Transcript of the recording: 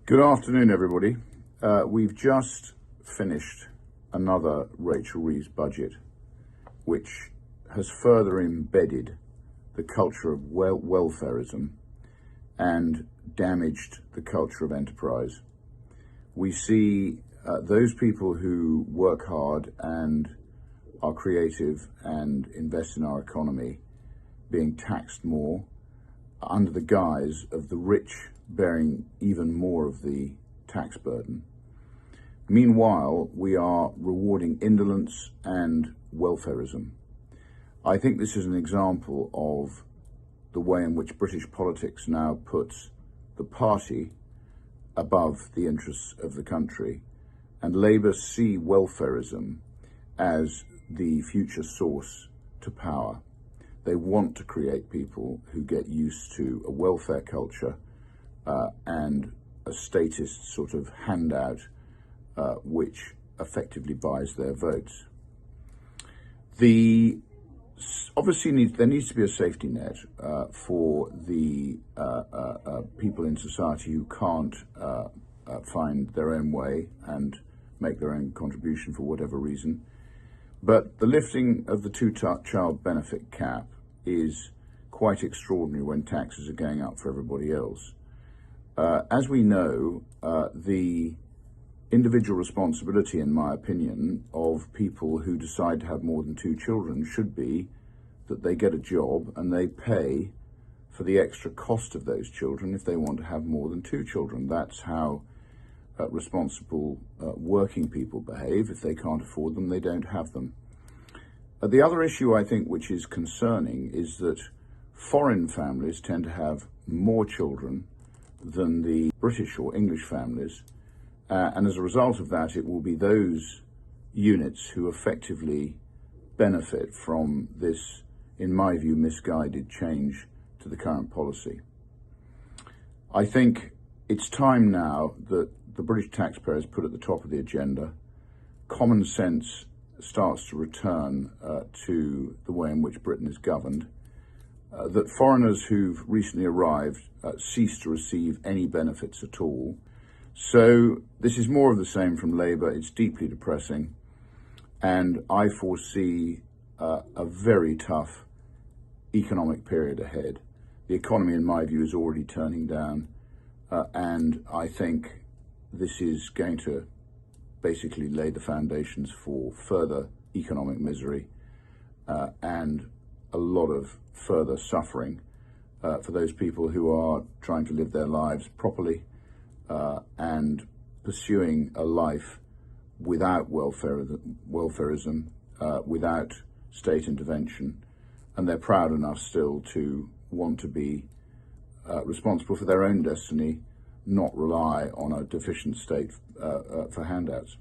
Good afternoon, everybody. We've just finished another Rachel Reeves budget, which has further embedded the culture of welfareism and damaged the culture of enterprise. We see those people who work hard and are creative and invest in our economy being taxed more under the guise of the rich bearing even more of the tax burden. Meanwhile, we are rewarding indolence and welfareism. I think this is an example of the way in which British politics now puts the party above the interests of the country, and Labour see welfareism as the future source to power. They want to create people who get used to a welfare culture and a statist sort of handout which effectively buys their votes. Obviously there needs to be a safety net for the people in society who can't find their own way and make their own contribution for whatever reason. But the lifting of the two-child benefit cap is quite extraordinary when taxes are going up for everybody else. As we know, the individual responsibility, in my opinion, of people who decide to have more than two children should be that they get a job and they pay for the extra cost of those children if they want to have more than two children. That's how responsible working people behave. If they can't afford them, they don't have them. The other issue, I think, which is concerning is that foreign families tend to have more children than the British or English families. And as a result of that, it will be those units who effectively benefit from this, in my view, misguided change to the current policy. I think it's time now that the British taxpayer is put at the top of the agenda. Common sense starts to return to the way in which Britain is governed. That foreigners who've recently arrived cease to receive any benefits at all. So this is more of the same from Labour. It's deeply depressing, and I foresee a very tough economic period ahead. The economy, in my view, is already turning down, and I think this is going to basically lay the foundations for further economic misery and a lot of further suffering for those people who are trying to live their lives properly and pursuing a life without welfareism, without state intervention, and they're proud enough still to want to be responsible for their own destiny, not rely on a deficient state for handouts.